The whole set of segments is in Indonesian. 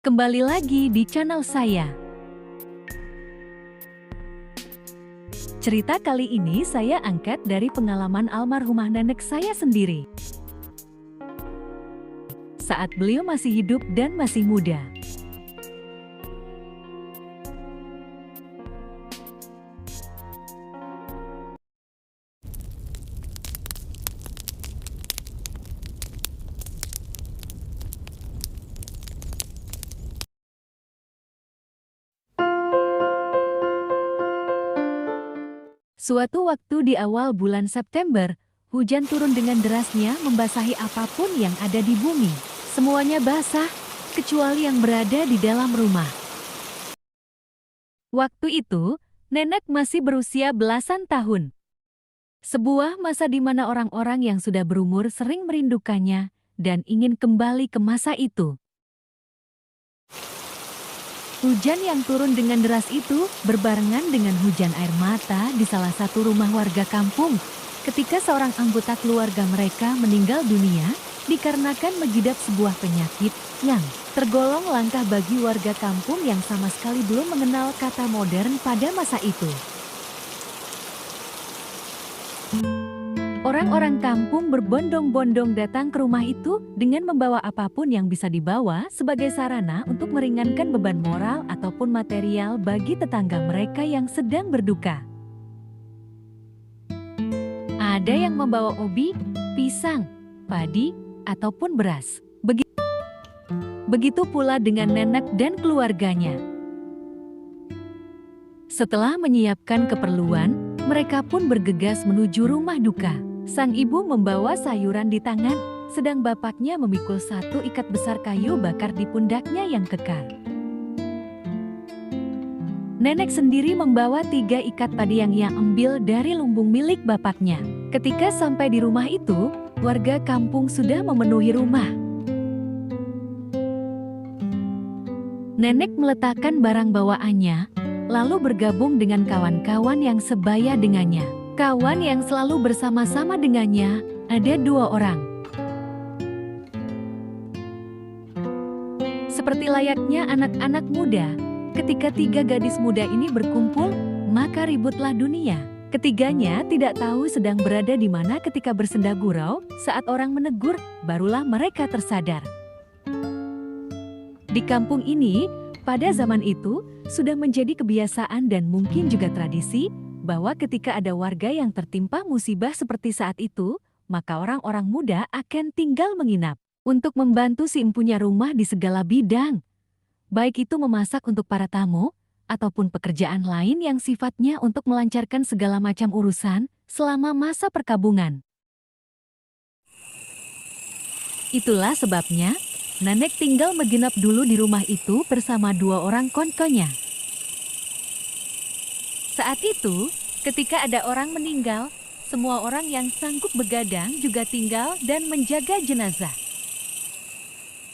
Kembali lagi di channel saya. Cerita kali ini saya angkat dari pengalaman almarhumah nenek saya sendiri. Saat beliau masih hidup dan masih muda. Suatu waktu di awal bulan September, hujan turun dengan derasnya membasahi apapun yang ada di bumi. Semuanya basah, kecuali yang berada di dalam rumah. Waktu itu, nenek masih berusia belasan tahun. Sebuah masa di mana orang-orang yang sudah berumur sering merindukannya dan ingin kembali ke masa itu. Hujan yang turun dengan deras itu berbarengan dengan hujan air mata di salah satu rumah warga kampung ketika seorang anggota keluarga mereka meninggal dunia dikarenakan mengidap sebuah penyakit yang tergolong langka bagi warga kampung yang sama sekali belum mengenal kata modern pada masa itu. Orang-orang kampung berbondong-bondong datang ke rumah itu dengan membawa apapun yang bisa dibawa sebagai sarana untuk meringankan beban moral ataupun material bagi tetangga mereka yang sedang berduka. Ada yang membawa ubi, pisang, padi, ataupun beras. Begitu pula dengan nenek dan keluarganya. Setelah menyiapkan keperluan, mereka pun bergegas menuju rumah duka. Sang ibu membawa sayuran di tangan, sedang bapaknya memikul satu ikat besar kayu bakar di pundaknya yang kekar. Nenek sendiri membawa 3 ikat padi yang ia ambil dari lumbung milik bapaknya. Ketika sampai di rumah itu, warga kampung sudah memenuhi rumah. Nenek meletakkan barang bawaannya, lalu bergabung dengan kawan-kawan yang sebaya dengannya. Kawan yang selalu bersama-sama dengannya ada 2 orang. Seperti layaknya anak-anak muda, ketika 3 gadis muda ini berkumpul, maka ributlah dunia. Ketiganya tidak tahu sedang berada di mana ketika bersenda gurau, saat orang menegur, barulah mereka tersadar. Di kampung ini, pada zaman itu, sudah menjadi kebiasaan dan mungkin juga tradisi, bahwa ketika ada warga yang tertimpa musibah seperti saat itu, maka orang-orang muda akan tinggal menginap untuk membantu si empunya rumah di segala bidang. Baik itu memasak untuk para tamu, ataupun pekerjaan lain yang sifatnya untuk melancarkan segala macam urusan selama masa perkabungan. Itulah sebabnya, nenek tinggal menginap dulu di rumah itu bersama 2 orang konkonya. Saat itu, ketika ada orang meninggal, semua orang yang sanggup begadang juga tinggal dan menjaga jenazah.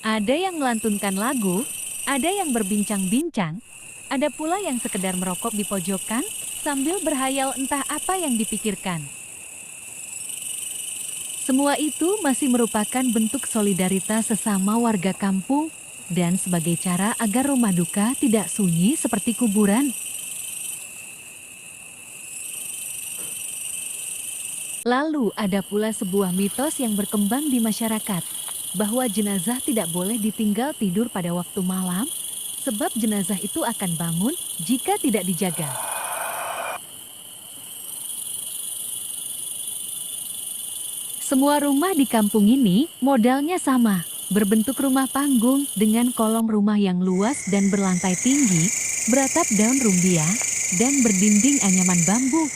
Ada yang melantunkan lagu, ada yang berbincang-bincang, ada pula yang sekedar merokok di pojokan sambil berhayal entah apa yang dipikirkan. Semua itu masih merupakan bentuk solidaritas sesama warga kampung dan sebagai cara agar rumah duka tidak sunyi seperti kuburan. Lalu ada pula sebuah mitos yang berkembang di masyarakat, bahwa jenazah tidak boleh ditinggal tidur pada waktu malam, sebab jenazah itu akan bangun jika tidak dijaga. Semua rumah di kampung ini modalnya sama, berbentuk rumah panggung dengan kolong rumah yang luas dan berlantai tinggi, beratap daun rumbia, dan berdinding anyaman bambu.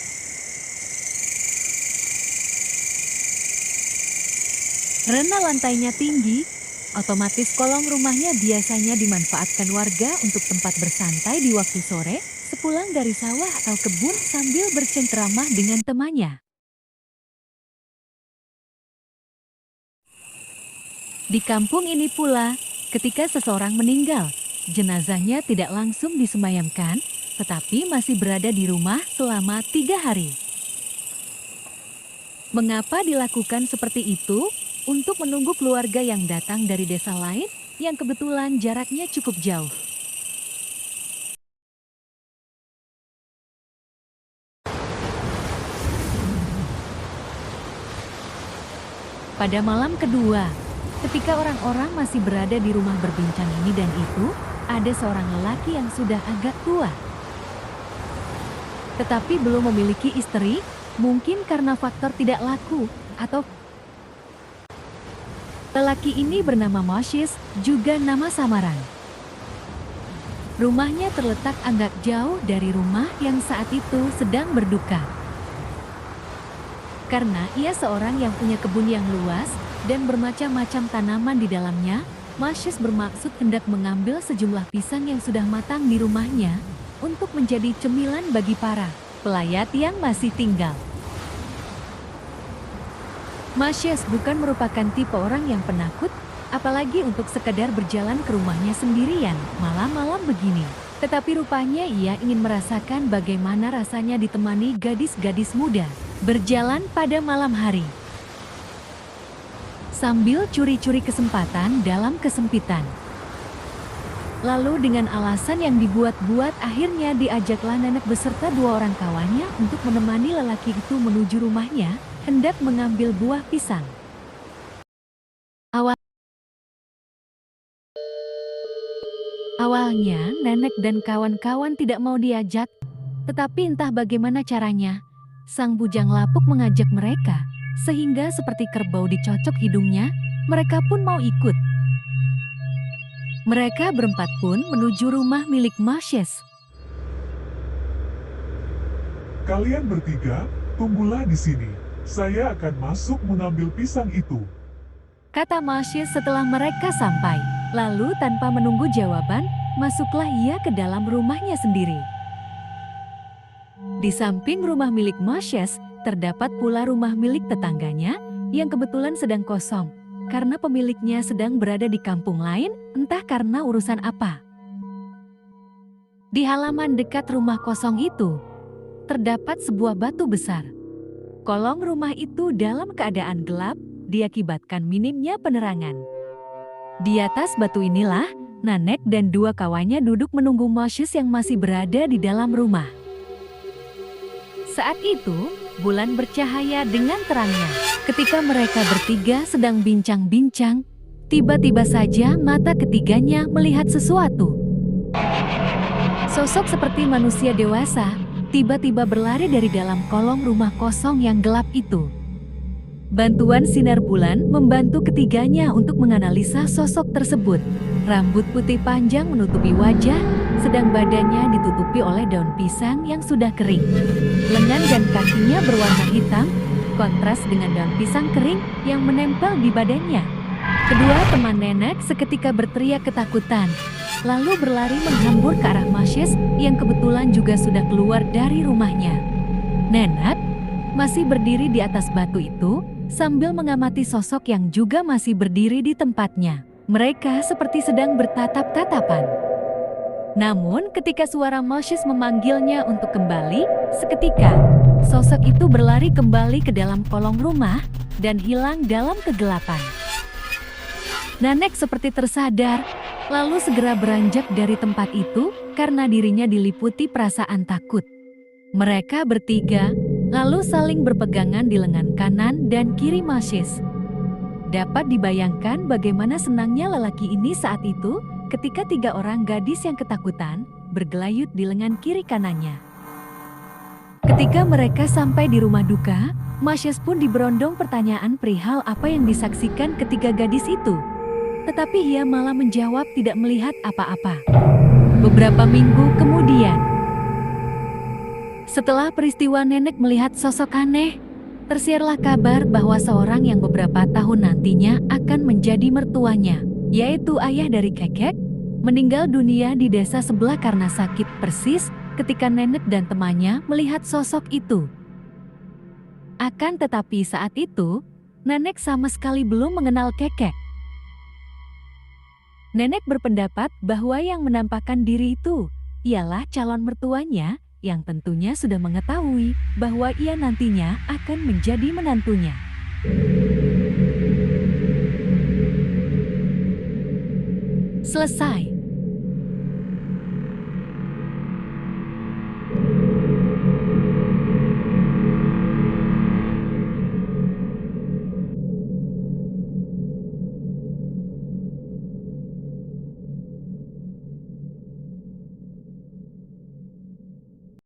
Karena lantainya tinggi, otomatis kolong rumahnya biasanya dimanfaatkan warga untuk tempat bersantai di waktu sore, sepulang dari sawah atau kebun sambil bercengkrama dengan temannya. Di kampung ini pula, ketika seseorang meninggal, jenazahnya tidak langsung disemayamkan, tetapi masih berada di rumah selama 3 hari. Mengapa dilakukan seperti itu? Untuk menunggu keluarga yang datang dari desa lain yang kebetulan jaraknya cukup jauh. Pada malam kedua, ketika orang-orang masih berada di rumah berbincang ini dan itu, ada seorang lelaki yang sudah agak tua. Tetapi belum memiliki istri, mungkin karena faktor tidak laku, atau lelaki ini bernama Moshes, juga nama samaran. Rumahnya terletak agak jauh dari rumah yang saat itu sedang berduka. Karena ia seorang yang punya kebun yang luas dan bermacam-macam tanaman di dalamnya, Moshes bermaksud hendak mengambil sejumlah pisang yang sudah matang di rumahnya untuk menjadi cemilan bagi para pelayat yang masih tinggal. Moshes bukan merupakan tipe orang yang penakut, apalagi untuk sekadar berjalan ke rumahnya sendirian malam-malam begini. Tetapi rupanya ia ingin merasakan bagaimana rasanya ditemani gadis-gadis muda berjalan pada malam hari. Sambil curi-curi kesempatan dalam kesempitan. Lalu dengan alasan yang dibuat-buat akhirnya diajaklah nenek beserta dua orang kawannya untuk menemani lelaki itu menuju rumahnya, hendak mengambil buah pisang. Awalnya nenek dan kawan-kawan tidak mau diajak, tetapi entah bagaimana caranya, sang bujang lapuk mengajak mereka, sehingga seperti kerbau dicocok hidungnya, mereka pun mau ikut. Mereka berempat pun menuju rumah milik Moshes. Kalian bertiga, tunggulah di sini. Saya akan masuk mengambil pisang itu. Kata Moshes setelah mereka sampai. Lalu tanpa menunggu jawaban, masuklah ia ke dalam rumahnya sendiri. Di samping rumah milik Moshes, terdapat pula rumah milik tetangganya yang kebetulan sedang kosong. Karena pemiliknya sedang berada di kampung lain, entah karena urusan apa. Di halaman dekat rumah kosong itu, terdapat sebuah batu besar. Kolong rumah itu dalam keadaan gelap, diakibatkan minimnya penerangan. Di atas batu inilah, Nanek dan dua kawannya duduk menunggu Moshes yang masih berada di dalam rumah. Saat itu, bulan bercahaya dengan terangnya. Ketika mereka bertiga sedang bincang-bincang, tiba-tiba saja mata ketiganya melihat sesuatu. Sosok seperti manusia dewasa, tiba-tiba berlari dari dalam kolong rumah kosong yang gelap itu. Bantuan sinar bulan membantu ketiganya untuk menganalisa sosok tersebut. Rambut putih panjang menutupi wajah, sedang badannya ditutupi oleh daun pisang yang sudah kering. Lengan dan kakinya berwarna hitam, kontras dengan daun pisang kering yang menempel di badannya. Kedua teman nenek seketika berteriak ketakutan, lalu berlari menghambur ke arah Moshes yang kebetulan juga sudah keluar dari rumahnya. Nenek masih berdiri di atas batu itu, sambil mengamati sosok yang juga masih berdiri di tempatnya. Mereka seperti sedang bertatap-tatapan. Namun ketika suara Moshes memanggilnya untuk kembali, seketika sosok itu berlari kembali ke dalam kolong rumah dan hilang dalam kegelapan. Nanek seperti tersadar, lalu segera beranjak dari tempat itu karena dirinya diliputi perasaan takut. Mereka bertiga lalu saling berpegangan di lengan kanan dan kiri Moshes. Dapat dibayangkan bagaimana senangnya lelaki ini saat itu ketika tiga orang gadis yang ketakutan bergelayut di lengan kiri kanannya. Ketika mereka sampai di rumah duka, Moshes pun diberondong pertanyaan perihal apa yang disaksikan ketiga gadis itu. Tetapi ia malah menjawab tidak melihat apa-apa. Beberapa minggu kemudian, setelah peristiwa nenek melihat sosok aneh, tersiarlah kabar bahwa seorang yang beberapa tahun nantinya akan menjadi mertuanya, yaitu ayah dari Kekek, meninggal dunia di desa sebelah karena sakit persis ketika nenek dan temannya melihat sosok itu. Akan tetapi saat itu, nenek sama sekali belum mengenal Kekek. Nenek berpendapat bahwa yang menampakkan diri itu ialah calon mertuanya yang tentunya sudah mengetahui bahwa ia nantinya akan menjadi menantunya. Selesai.